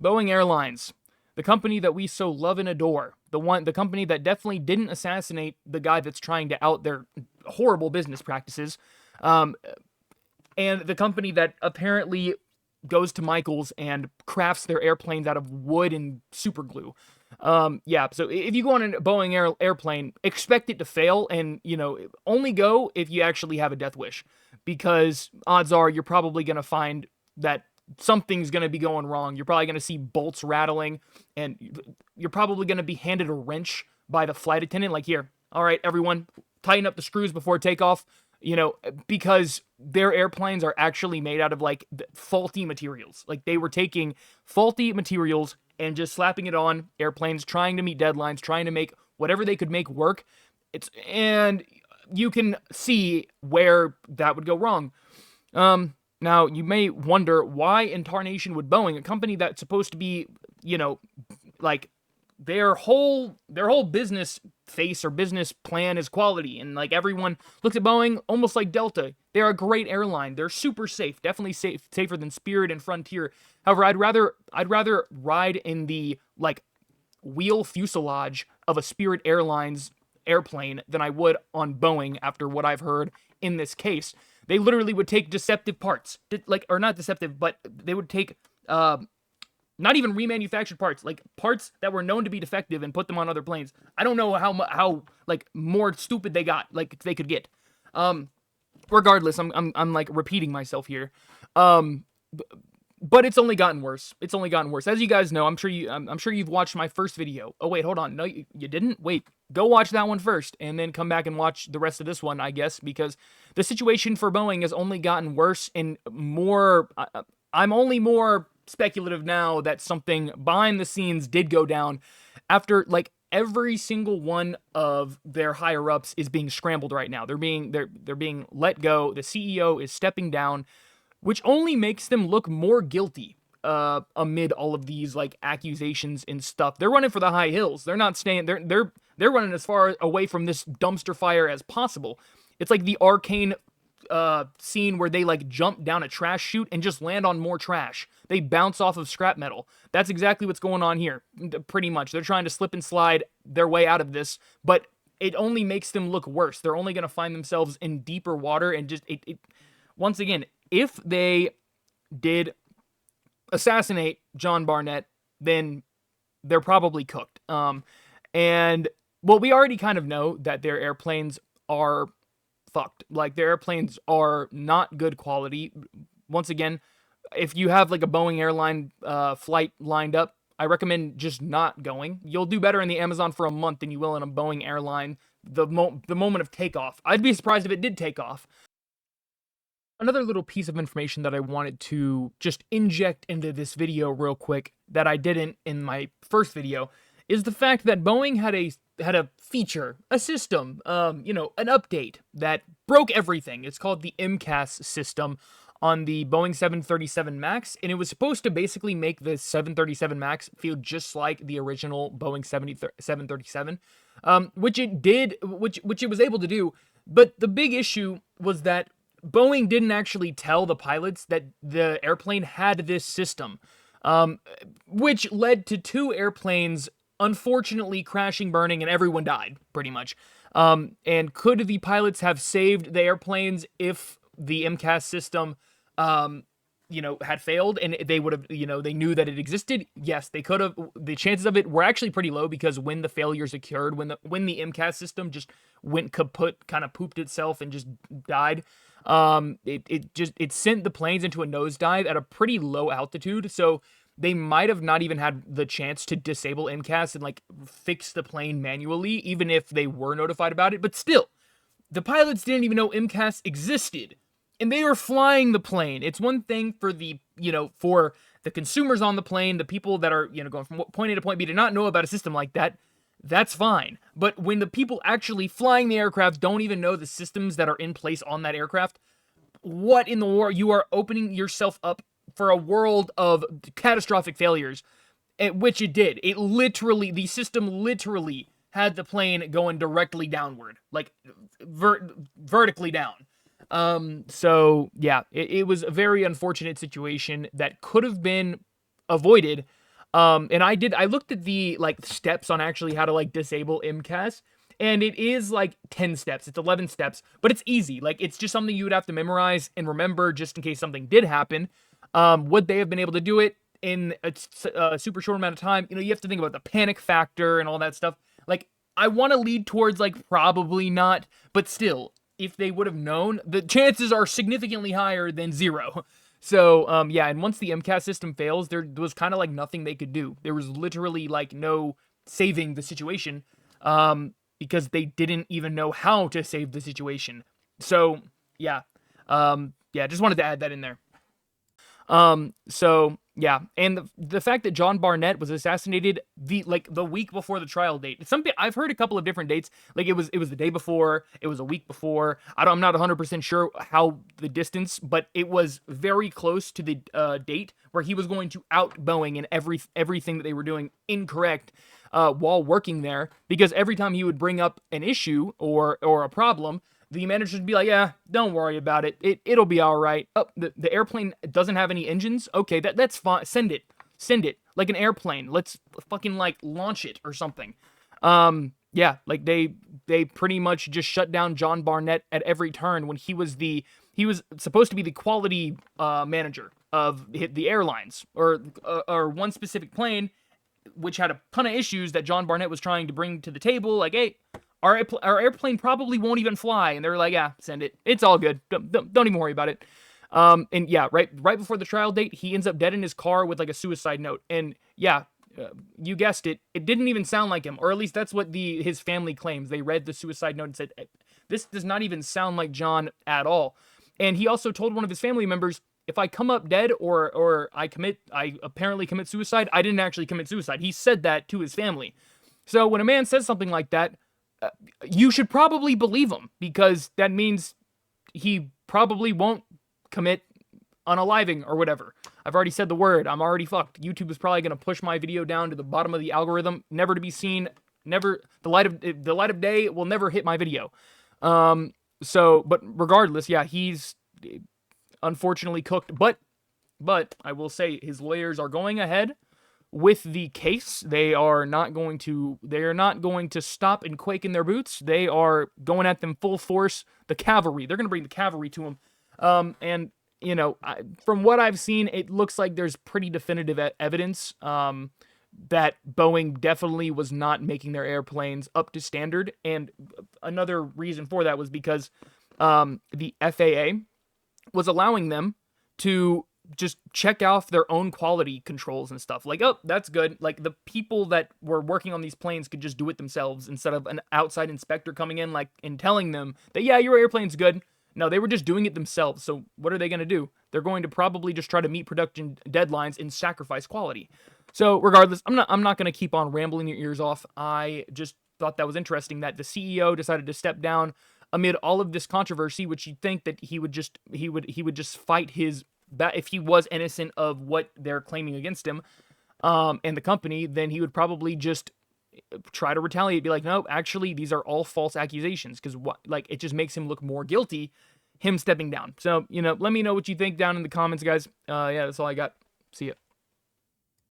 Boeing Airlines, the company that we so love and adore, the company that definitely didn't assassinate the guy that's trying to out their horrible business practices, um, and the company that apparently goes to Michael's and crafts their airplanes out of wood and super glue. Yeah, so if you go on a Boeing airplane, expect it to fail, and only go if you actually have a death wish, because odds are you're probably gonna find that something's gonna be going wrong. You're probably gonna see bolts rattling, and you're probably gonna be handed a wrench by the flight attendant, like, here, all right, everyone, tighten up the screws before takeoff. Because their airplanes are actually made out of like faulty materials. Like, they were taking faulty materials and just slapping it on airplanes, trying to meet deadlines, trying to make whatever they could make work. And you can see where that would go wrong. Now you may wonder, why in tarnation would Boeing, a company that's supposed to be, like, their whole business face or business plan is quality, and like everyone looks at Boeing almost like Delta. They're a great airline. They're super safe, definitely safer than Spirit and Frontier. However, I'd rather ride in the like wheel fuselage of a Spirit Airlines airplane than I would on Boeing after what I've heard in this case. They literally would take deceptive parts, or not deceptive, but they would take not even remanufactured parts, like parts that were known to be defective, and put them on other planes. I don't know how like more stupid they could get. Regardless, I'm like repeating myself here. But it's only gotten worse. It's only gotten worse. As you guys know, I'm sure you've watched my first video. Oh wait, hold on. No, you didn't? Wait. Go watch that one first and then come back and watch the rest of this one, I guess, because the situation for Boeing has only gotten worse and more. I'm only more speculative now that something behind the scenes did go down after like every single one of their higher ups is being scrambled right now. They're being let go. The CEO is stepping down, which only makes them look more guilty amid all of these like accusations and stuff. They're running for the high hills. They're not staying. They're running as far away from this dumpster fire as possible. It's like the Arcane scene where they like jump down a trash chute and just land on more trash. They bounce off of scrap metal. That's exactly what's going on here. Pretty much. They're trying to slip and slide their way out of this, but it only makes them look worse. They're only going to find themselves in deeper water, and just it once again, if they did assassinate John Barnett, then they're probably cooked. And well, we already kind of know that their airplanes are fucked. Like, their airplanes are not good quality. Once again, if you have like a Boeing airline flight lined up, I recommend just not going. You'll do better in the Amazon for a month than you will in a Boeing airline the moment of takeoff. I'd be surprised if it did take off. Another little piece of information that I wanted to just inject into this video real quick that I didn't in my first video is the fact that Boeing had a feature, a system, an update that broke everything. It's called the MCAS system on the Boeing 737 MAX, and it was supposed to basically make the 737 MAX feel just like the original Boeing 737, which it did, which it was able to do. But the big issue was that Boeing didn't actually tell the pilots that the airplane had this system, which led to 2 airplanes unfortunately crashing, burning, and everyone died, pretty much. And could the pilots have saved the airplanes if the MCAS system, had failed and they would have, they knew that it existed? Yes, they could have. The chances of it were actually pretty low, because when the failures occurred, when the MCAS system just went kaput, kind of pooped itself and just died, it sent the planes into a nosedive at a pretty low altitude. So they might have not even had the chance to disable MCAS and like fix the plane manually, even if they were notified about it. But still, the pilots didn't even know MCAS existed, and they were flying the plane. It's one thing for for the consumers on the plane, the people that are, going from point A to point B, to not know about a system like that. That's fine. But when the people actually flying the aircraft don't even know the systems that are in place on that aircraft, what in the world? You are opening yourself up for a world of catastrophic failures, which it did. The system literally had the plane going directly downward, like vertically down. So yeah, it was a very unfortunate situation that could have been avoided. And I looked at the like steps on actually how to like disable MCAS, and it is like 10 steps. It's 11 steps, but it's easy. Like it's just something you would have to memorize and remember just in case something did happen. Would they have been able to do it in a super short amount of time? You know, you have to think about the panic factor and all that stuff. Like I want to lead towards like probably not, but still, if they would have known, the chances are significantly higher than zero. So, yeah, and once the MCAS system fails, there was kind of like nothing they could do. There was literally like no saving the situation, because they didn't even know how to save the situation. So, yeah, yeah, just wanted to add that in there. So yeah, and the fact that John Barnett was assassinated the week before the trial date. It's something I've heard a couple of different dates. Like it was the day before, it was a week before. I'm not 100% sure how the distance, but it was very close to the date where he was going to out Boeing and everything that they were doing incorrect while working there, because every time he would bring up an issue or a problem, the manager would be like, yeah, don't worry about it. It'll be all right. Oh, the airplane doesn't have any engines? Okay, that's fine. Send it. Send it. Like an airplane. Let's fucking, like, launch it or something. Yeah, like, they pretty much just shut down John Barnett at every turn when he was supposed to be the quality manager of the airlines, or one specific plane, which had a ton of issues that John Barnett was trying to bring to the table. Like, hey, our airplane probably won't even fly. And they're like, yeah, send it. It's all good. Don't even worry about it. And yeah, right before the trial date, he ends up dead in his car with like a suicide note. And yeah, you guessed it. It didn't even sound like him, or at least that's what his family claims. They read the suicide note and said, this does not even sound like John at all. And he also told one of his family members, if I come up dead or I apparently commit suicide, I didn't actually commit suicide. He said that to his family. So when a man says something like that, you should probably believe him, because that means he probably won't commit unaliving or whatever. I've already said the word. I'm already fucked. YouTube is probably going to push my video down to the bottom of the algorithm, never to be seen, never, the light of day will never hit my video. But regardless, yeah, he's unfortunately cooked, but I will say his lawyers are going ahead with the case. They are not going to stop and quake in their boots. They are going at them full force. The cavalry. They're going to bring the cavalry to him. And you know, from what I've seen, it looks like there's pretty definitive evidence that Boeing definitely was not making their airplanes up to standard. And another reason for that was because the FAA was allowing them to just check off their own quality controls and stuff. Like, oh, that's good. Like, the people that were working on these planes could just do it themselves instead of an outside inspector coming in, like, and telling them that, yeah, your airplane's good. No, they were just doing it themselves. So what are they going to do? They're going to probably just try to meet production deadlines and sacrifice quality. So regardless, I'm not going to keep on rambling your ears off. I just thought that was interesting that the CEO decided to step down amid all of this controversy, which you'd think that he would just fight his if he was innocent of what they're claiming against him, and the company, then he would probably just try to retaliate, be like, no, actually, these are all false accusations, because like, it just makes him look more guilty, him stepping down. So, you know, let me know what you think down in the comments, guys. Yeah, that's all I got. See ya.